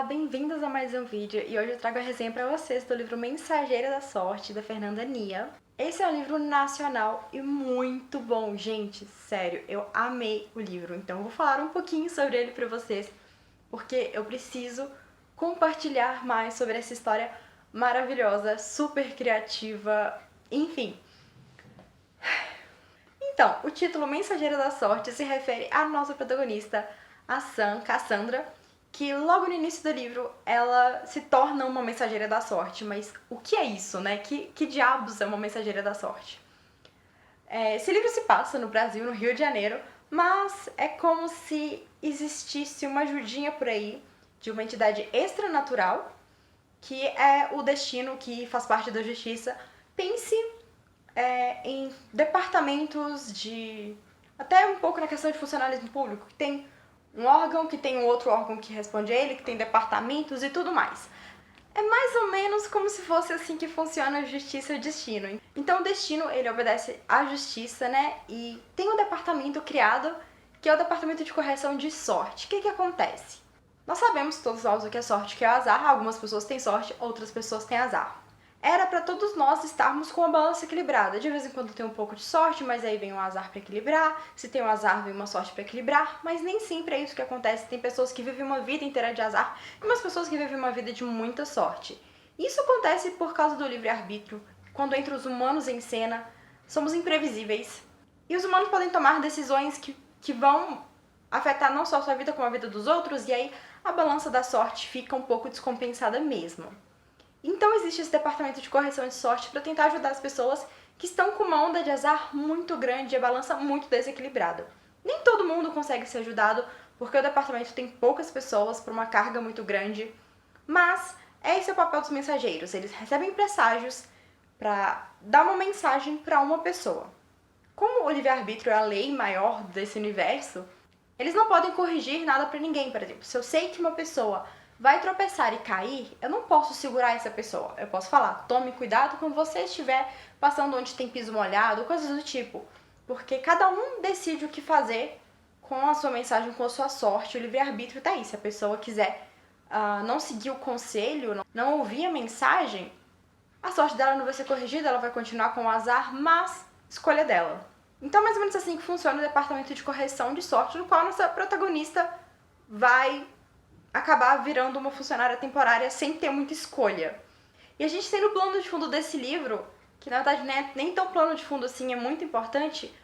Olá, bem-vindos a mais um vídeo e hoje eu trago a resenha para vocês do livro Mensageira da Sorte, da Fernanda Nia. Esse é um livro nacional e muito bom, gente, sério, eu amei o livro, então eu vou falar um pouquinho sobre ele para vocês, porque eu preciso compartilhar mais sobre essa história maravilhosa, super criativa, enfim. Então, o título Mensageira da Sorte se refere à nossa protagonista, a Cassandra, que logo no início do livro ela se torna uma mensageira da sorte. Mas o que é isso, né? Que diabos é uma mensageira da sorte? Esse livro se passa no Brasil, no Rio de Janeiro, mas é como se existisse uma ajudinha por aí de uma entidade extranatural, que é o destino, que faz parte da justiça. Pense em departamentos de... até um pouco na questão de funcionalismo público, que tem um órgão, que tem um outro órgão que responde a ele, que tem departamentos e tudo mais. É mais ou menos como se fosse assim que funciona a justiça e o destino. Então o destino, ele obedece à justiça, né? E tem um departamento criado, que é o departamento de correção de sorte. O que acontece? Nós sabemos todos nós o que é sorte, o que é azar. Algumas pessoas têm sorte, outras pessoas têm azar. Era para todos nós estarmos com a balança equilibrada. De vez em quando tem um pouco de sorte, mas aí vem um azar para equilibrar. Se tem um azar, vem uma sorte para equilibrar. Mas nem sempre é isso que acontece. Tem pessoas que vivem uma vida inteira de azar e umas pessoas que vivem uma vida de muita sorte. Isso acontece por causa do livre-arbítrio. Quando entra os humanos em cena, somos imprevisíveis. E os humanos podem tomar decisões que vão afetar não só a sua vida, como a vida dos outros. E aí a balança da sorte fica um pouco descompensada mesmo. Então existe esse departamento de correção de sorte para tentar ajudar as pessoas que estão com uma onda de azar muito grande e a balança muito desequilibrada. Nem todo mundo consegue ser ajudado porque o departamento tem poucas pessoas para uma carga muito grande, mas esse é o papel dos mensageiros. Eles recebem presságios para dar uma mensagem para uma pessoa. Como o livre-arbítrio é a lei maior desse universo, eles não podem corrigir nada para ninguém. Por exemplo, se eu sei que uma pessoa vai tropeçar e cair, eu não posso segurar essa pessoa. Eu posso falar, tome cuidado quando você estiver passando onde tem piso molhado, coisas do tipo. Porque cada um decide o que fazer com a sua mensagem, com a sua sorte. O livre-arbítrio tá aí. Se a pessoa quiser não seguir o conselho, não ouvir a mensagem, a sorte dela não vai ser corrigida, ela vai continuar com o azar, mas escolha dela. Então, mais ou menos assim que funciona o departamento de correção de sorte, no qual nossa protagonista vai acabar virando uma funcionária temporária sem ter muita escolha. E a gente tem no plano de fundo desse livro, que na verdade nem tão plano de fundo assim, é muito importante,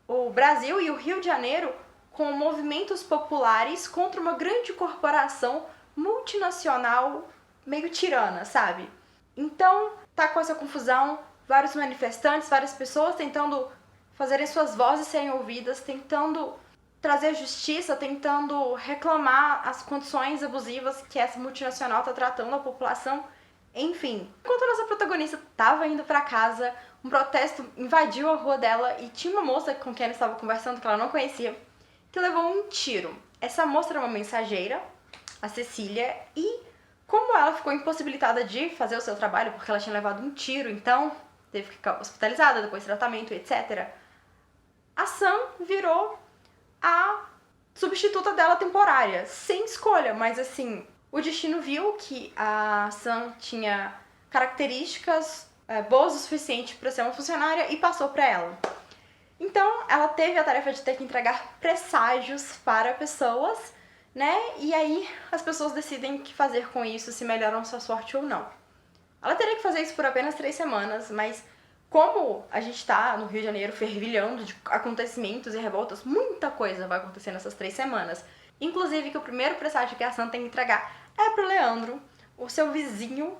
o Brasil e o Rio de Janeiro com movimentos populares contra uma grande corporação multinacional meio tirana, sabe? Então, tá com essa confusão, vários manifestantes, várias pessoas tentando fazerem suas vozes serem ouvidas, tentando trazer justiça, tentando reclamar as condições abusivas que essa multinacional está tratando a população. Enfim, enquanto a nossa protagonista estava indo para casa, um protesto invadiu a rua dela e tinha uma moça com quem ela estava conversando, que ela não conhecia, que levou um tiro. Essa moça era uma mensageira, a Cecília, e como ela ficou impossibilitada de fazer o seu trabalho, porque ela tinha levado um tiro, então teve que ficar hospitalizada, depois tratamento, etc., a Sam virou a substituta dela temporária, sem escolha, mas assim, o destino viu que a Sam tinha características boas o suficiente para ser uma funcionária e passou para ela. Então, ela teve a tarefa de ter que entregar presságios para pessoas, né? E aí as pessoas decidem o que fazer com isso, se melhoram sua sorte ou não. Ela teria que fazer isso por apenas 3 semanas, mas como a gente tá no Rio de Janeiro fervilhando de acontecimentos e revoltas, muita coisa vai acontecer nessas 3 semanas. Inclusive que o primeiro presságio que a Sam tem que entregar é pro Leandro, o seu vizinho.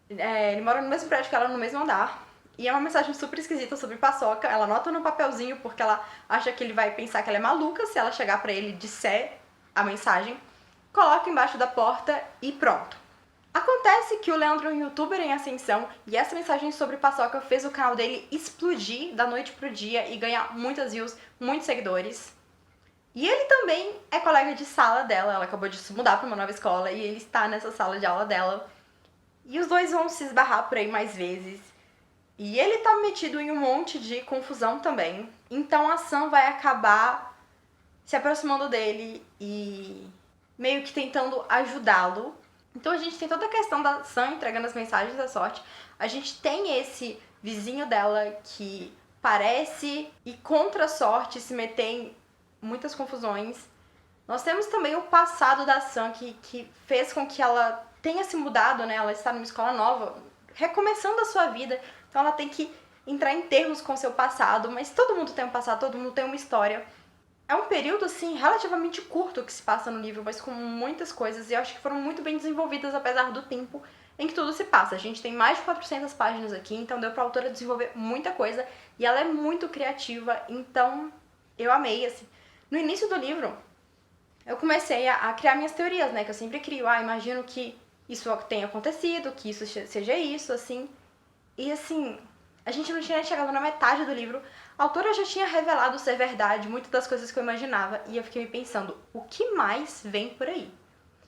Ele mora no mesmo prédio que ela, no mesmo andar. E é uma mensagem super esquisita sobre paçoca. Ela anota no papelzinho porque ela acha que ele vai pensar que ela é maluca se ela chegar pra ele e disser a mensagem. Coloca embaixo da porta e pronto. Acontece que o Leandro é um youtuber em ascensão e essa mensagem sobre paçoca fez o canal dele explodir da noite pro dia e ganhar muitas views, muitos seguidores. E ele também é colega de sala dela, ela acabou de se mudar para uma nova escola e ele está nessa sala de aula dela. E os dois vão se esbarrar por aí mais vezes. E ele tá metido em um monte de confusão também. Então a Sam vai acabar se aproximando dele e meio que tentando ajudá-lo Então a gente tem toda a questão da Sam entregando as mensagens da sorte. A gente tem esse vizinho dela que parece ir contra a sorte, se meter em muitas confusões. Nós temos também o passado da Sam, que fez com que ela tenha se mudado, né? Ela está numa escola nova, recomeçando a sua vida. Então ela tem que entrar em termos com o seu passado. Mas todo mundo tem um passado, todo mundo tem uma história. É um período, assim, relativamente curto que se passa no livro, mas com muitas coisas. E eu acho que foram muito bem desenvolvidas, apesar do tempo em que tudo se passa. A gente tem mais de 400 páginas aqui, então deu pra autora desenvolver muita coisa. E ela é muito criativa, então eu amei, assim. No início do livro, eu comecei a criar minhas teorias, né? Que eu sempre crio. Imagino que isso tenha acontecido, que isso seja isso, assim. E, assim, a gente não tinha nem chegado na metade do livro. A autora já tinha revelado ser verdade muitas das coisas que eu imaginava. E eu fiquei me pensando, o que mais vem por aí?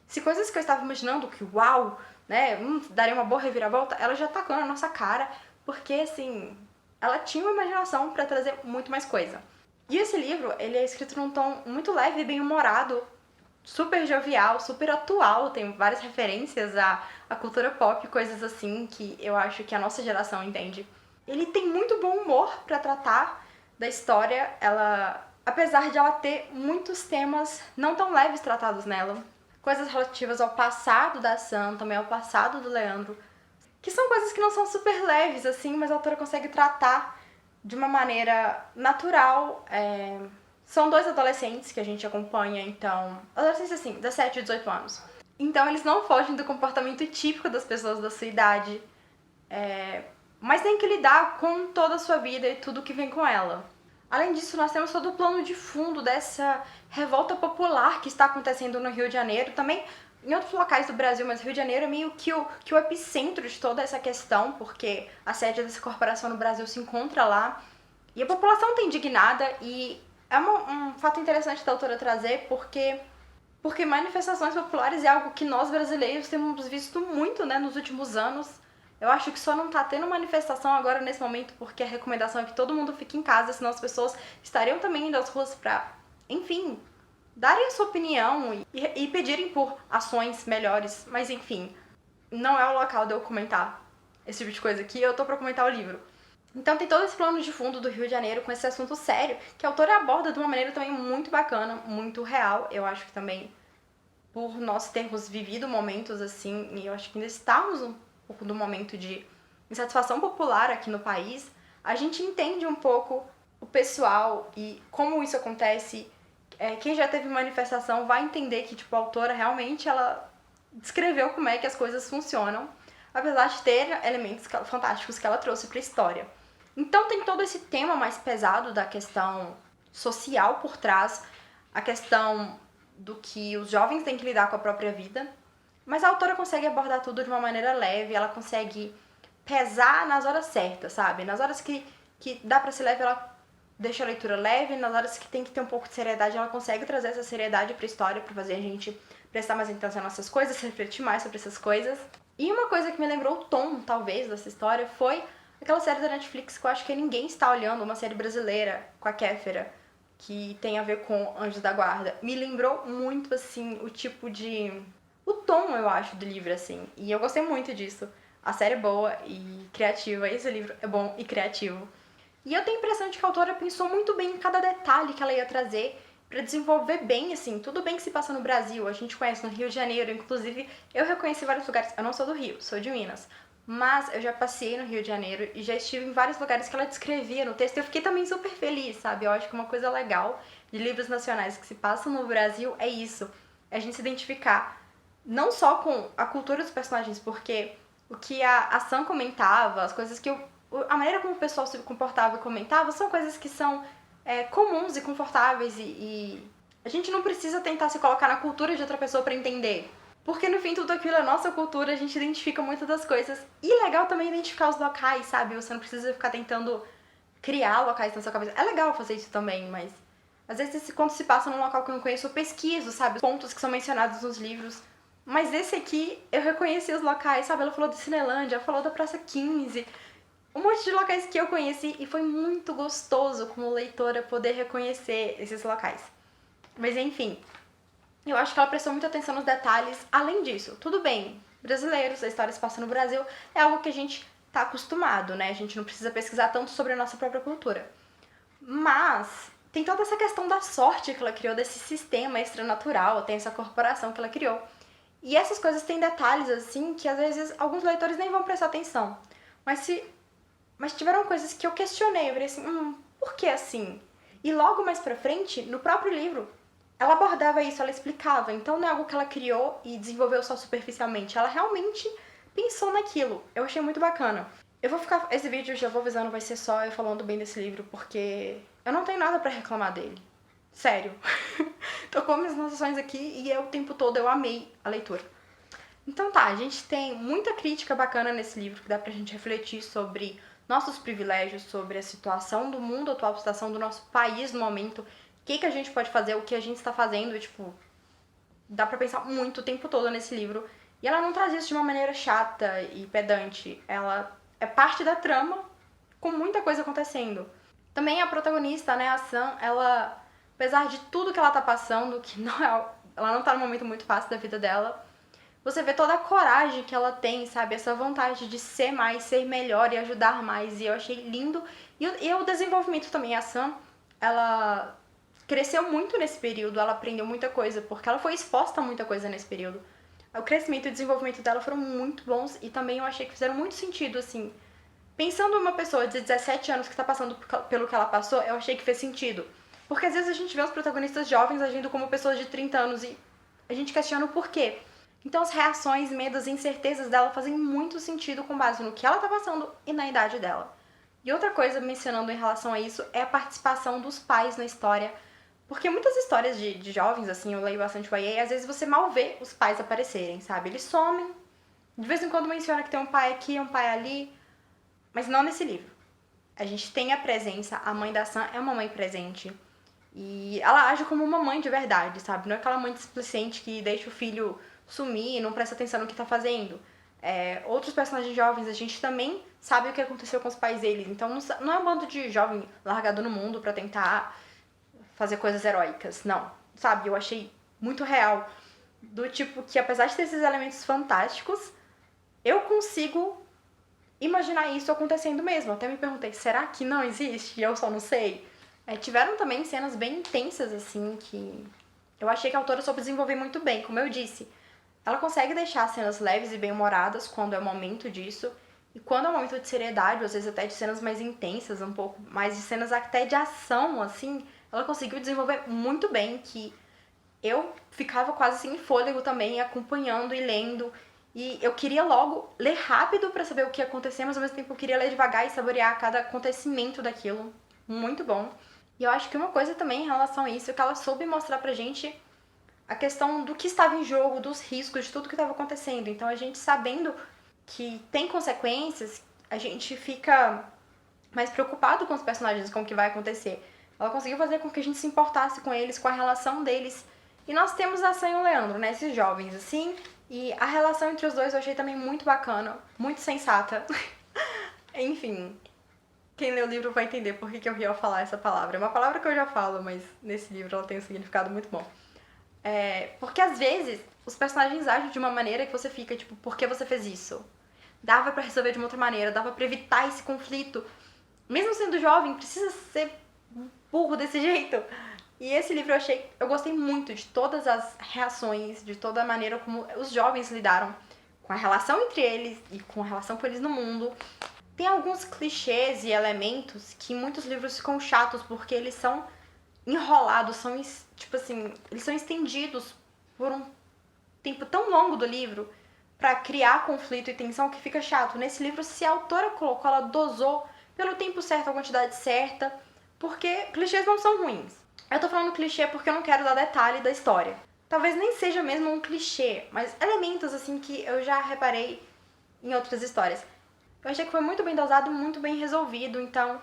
Se coisas que eu estava imaginando, que uau, né, daria uma boa reviravolta, ela já tacou na nossa cara. Porque, assim, ela tinha uma imaginação pra trazer muito mais coisa. E esse livro, ele é escrito num tom muito leve e bem-humorado, super jovial, super atual, tem várias referências à cultura pop, coisas assim que eu acho que a nossa geração entende. Ele tem muito bom humor pra tratar da história, ela, apesar de ela ter muitos temas não tão leves tratados nela, coisas relativas ao passado da Sam, também ao passado do Leandro, que são coisas que não são super leves assim, mas a autora consegue tratar de uma maneira natural. São dois adolescentes que a gente acompanha, então... Adolescentes, assim, 17 e 18 anos. Então, eles não fogem do comportamento típico das pessoas da sua idade. Mas tem que lidar com toda a sua vida e tudo que vem com ela. Além disso, nós temos todo o plano de fundo dessa revolta popular que está acontecendo no Rio de Janeiro. Também em outros locais do Brasil, mas Rio de Janeiro é meio que o epicentro de toda essa questão, porque a sede dessa corporação no Brasil se encontra lá. E a população está indignada e é um fato interessante da autora trazer, porque manifestações populares é algo que nós brasileiros temos visto muito, né, nos últimos anos. Eu acho que só não tá tendo manifestação agora nesse momento porque a recomendação é que todo mundo fique em casa, senão as pessoas estariam também indo às ruas pra, enfim, darem a sua opinião e pedirem por ações melhores. Mas enfim, não é o local de eu comentar esse tipo de coisa aqui, eu tô pra comentar o livro. Então tem todo esse plano de fundo do Rio de Janeiro com esse assunto sério, que a autora aborda de uma maneira também muito bacana, muito real. Eu acho que também, por nós termos vivido momentos assim, e eu acho que ainda estamos um pouco do momento de insatisfação popular aqui no país, a gente entende um pouco o pessoal e como isso acontece. Quem já teve manifestação vai entender que, tipo, a autora realmente, ela descreveu como é que as coisas funcionam, apesar de ter elementos fantásticos que ela trouxe para a história. Então tem todo esse tema mais pesado da questão social por trás, a questão do que os jovens têm que lidar com a própria vida, mas a autora consegue abordar tudo de uma maneira leve, ela consegue pesar nas horas certas, sabe? Nas horas que dá pra ser leve, ela deixa a leitura leve, nas horas que tem que ter um pouco de seriedade, ela consegue trazer essa seriedade pra história, pra fazer a gente prestar mais atenção nessas coisas, refletir mais sobre essas coisas. E uma coisa que me lembrou o tom, talvez, dessa história foi aquela série da Netflix que eu acho que ninguém está olhando, uma série brasileira com a Kéfera, que tem a ver com Anjos da Guarda. Me lembrou muito, assim, o tipo de... o tom, eu acho, do livro, assim. E eu gostei muito disso. A série é boa e criativa, esse livro é bom e criativo. E eu tenho a impressão de que a autora pensou muito bem em cada detalhe que ela ia trazer pra desenvolver bem, assim, tudo bem que se passa no Brasil, a gente conhece no Rio de Janeiro, inclusive eu reconheci vários lugares, eu não sou do Rio, sou de Minas, mas eu já passei no Rio de Janeiro e já estive em vários lugares que ela descrevia no texto e eu fiquei também super feliz, sabe? Eu acho que uma coisa legal de livros nacionais que se passam no Brasil é isso, é a gente se identificar não só com a cultura dos personagens, porque o que a Sam comentava, as coisas que a maneira como o pessoal se comportava e comentava são coisas que são comuns e confortáveis e a gente não precisa tentar se colocar na cultura de outra pessoa pra entender. Porque no fim tudo aquilo é nossa cultura, a gente identifica muitas das coisas. E legal também identificar os locais, sabe? Você não precisa ficar tentando criar locais na sua cabeça. É legal fazer isso também, mas às vezes quando se passa num local que eu não conheço, eu pesquiso, sabe? Os pontos que são mencionados nos livros. Mas esse aqui, eu reconheci os locais, sabe? Ela falou de Cinelândia, ela falou da Praça 15, um monte de locais que eu conheci e foi muito gostoso como leitora poder reconhecer esses locais. Mas enfim, Eu acho que ela prestou muita atenção nos detalhes. Além disso, tudo bem, brasileiros, a história se passa no Brasil, é algo que a gente tá acostumado, né? A gente não precisa pesquisar tanto sobre a nossa própria cultura. Mas tem toda essa questão da sorte que ela criou, desse sistema extranatural, tem essa corporação que ela criou. E essas coisas têm detalhes, assim, que às vezes alguns leitores nem vão prestar atenção. Mas tiveram coisas que eu questionei, eu falei assim, por que assim? E logo mais pra frente, no próprio livro, ela abordava isso, ela explicava. Então não é algo que ela criou e desenvolveu só superficialmente. Ela realmente pensou naquilo. Eu achei muito bacana. Eu vou ficar... Esse vídeo, já vou avisando, vai ser só eu falando bem desse livro, porque eu não tenho nada pra reclamar dele. Sério. Tocou minhas noções aqui e eu, o tempo todo eu amei a leitura. Então tá, a gente tem muita crítica bacana nesse livro que dá pra gente refletir sobre nossos privilégios, sobre a situação do mundo atual, a situação do nosso país no momento, o que a gente pode fazer, o que a gente está fazendo, tipo, dá pra pensar muito o tempo todo nesse livro. E ela não traz isso de uma maneira chata e pedante, ela é parte da trama com muita coisa acontecendo. Também a protagonista, né, a Sam, ela, apesar de tudo que ela tá passando, que não é, ela não tá num momento muito fácil da vida dela, você vê toda a coragem que ela tem, sabe? Essa vontade de ser mais, ser melhor e ajudar mais. E eu achei lindo. E o desenvolvimento também. A Sam, ela cresceu muito nesse período, ela aprendeu muita coisa, porque ela foi exposta a muita coisa nesse período. O crescimento e o desenvolvimento dela foram muito bons e também eu achei que fizeram muito sentido, assim. Pensando em uma pessoa de 17 anos que tá passando pelo que ela passou, eu achei que fez sentido. Porque às vezes a gente vê os protagonistas jovens agindo como pessoas de 30 anos e a gente questiona o porquê. Então as reações, medos e incertezas dela fazem muito sentido com base no que ela tá passando e na idade dela. E outra coisa mencionando em relação a isso é a participação dos pais na história. Porque muitas histórias de jovens, assim, eu leio bastante o YA, às vezes você mal vê os pais aparecerem, sabe? Eles somem, de vez em quando menciona que tem um pai aqui, um pai ali, mas não nesse livro. A gente tem a presença, a mãe da Sam é uma mãe presente. E ela age como uma mãe de verdade, sabe? Não é aquela mãe displicente que deixa o filho sumir e não presta atenção no que tá fazendo. Outros personagens jovens, a gente também sabe o que aconteceu com os pais deles. Então não é um bando de jovem largado no mundo pra tentar fazer coisas heróicas. Não, sabe? Eu achei muito real. Do tipo que, apesar de ter esses elementos fantásticos, eu consigo imaginar isso acontecendo mesmo. Até me perguntei, será que não existe? E eu só não sei. Tiveram também cenas bem intensas, assim, que eu achei que a autora soube desenvolver muito bem. Como eu disse, ela consegue deixar cenas leves e bem-humoradas quando é o momento disso. E quando é o momento de seriedade, às vezes até de cenas mais intensas, um pouco mais de cenas até de ação, assim, ela conseguiu desenvolver muito bem, que eu ficava quase sem fôlego também, acompanhando e lendo. E eu queria logo ler rápido pra saber o que ia acontecer, mas ao mesmo tempo eu queria ler devagar e saborear cada acontecimento daquilo. Muito bom. E eu acho que uma coisa também em relação a isso é que ela soube mostrar pra gente a questão do que estava em jogo, dos riscos, de tudo que estava acontecendo. Então a gente sabendo que tem consequências, a gente fica mais preocupado com os personagens, com o que vai acontecer. Ela conseguiu fazer com que a gente se importasse com eles, com a relação deles. E nós temos a Sam e o Leandro, né? Esses jovens, assim. E a relação entre os dois eu achei também muito bacana, muito sensata. Enfim, quem lê o livro vai entender por que eu ri ao falar essa palavra. É uma palavra que eu já falo, mas nesse livro ela tem um significado muito bom. Porque às vezes os personagens agem de uma maneira que você fica, tipo, por que você fez isso? Dava pra resolver de uma outra maneira, dava pra evitar esse conflito. Mesmo sendo jovem, precisa ser burro desse jeito. E esse livro eu gostei muito de todas as reações, de toda a maneira como os jovens lidaram com a relação entre eles e com a relação com eles no mundo. Tem alguns clichês e elementos que muitos livros ficam chatos porque eles são enrolados, são, tipo assim, eles são estendidos por um tempo tão longo do livro pra criar conflito e tensão que fica chato. Nesse livro, se a autora colocou, ela dosou pelo tempo certo, a quantidade certa, porque clichês não são ruins. Eu tô falando clichê porque eu não quero dar detalhe da história. Talvez nem seja mesmo um clichê, mas elementos assim que eu já reparei em outras histórias. Eu achei que foi muito bem dosado, muito bem resolvido, então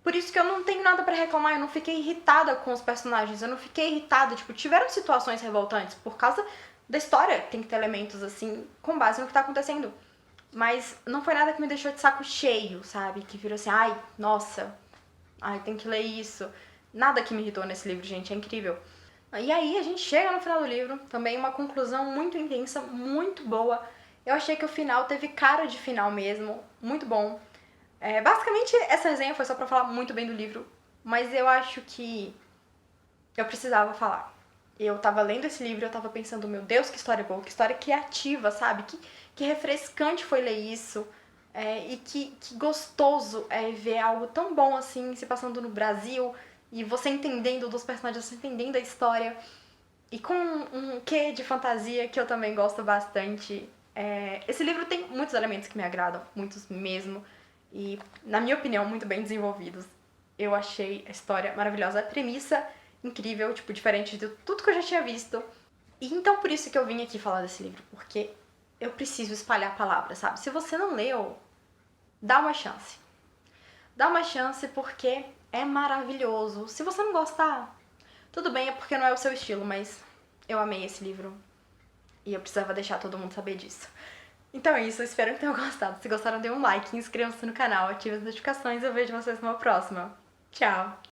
por isso que eu não tenho nada pra reclamar, eu não fiquei irritada com os personagens, eu não fiquei irritada, tipo, tiveram situações revoltantes por causa da história, tem que ter elementos assim, com base no que tá acontecendo. Mas não foi nada que me deixou de saco cheio, sabe? Que virou assim, ai, nossa, ai, tem que ler isso. Nada que me irritou nesse livro, gente, é incrível. E aí a gente chega no final do livro, também uma conclusão muito intensa, muito boa. Eu achei que o final teve cara de final mesmo, muito bom. Basicamente, essa resenha foi só pra falar muito bem do livro, mas eu acho que eu precisava falar. Eu tava lendo esse livro e eu tava pensando, meu Deus, que história boa, que história criativa, sabe? Que refrescante foi ler isso. E que gostoso ver algo tão bom assim se passando no Brasil e você entendendo dos personagens, você entendendo a história. E com um quê de fantasia que eu também gosto bastante. Esse livro tem muitos elementos que me agradam, muitos mesmo. E, na minha opinião, muito bem desenvolvidos. Eu achei a história maravilhosa, a premissa incrível, tipo, diferente de tudo que eu já tinha visto. E então por isso que eu vim aqui falar desse livro, porque eu preciso espalhar a palavra, sabe? Se você não leu, dá uma chance. Dá uma chance porque é maravilhoso. Se você não gostar, tudo bem, é porque não é o seu estilo, mas eu amei esse livro e eu precisava deixar todo mundo saber disso. Então é isso, eu espero que tenham gostado. Se gostaram, dê um like, inscrevam-se no canal, ative as notificações e eu vejo vocês numa próxima. Tchau!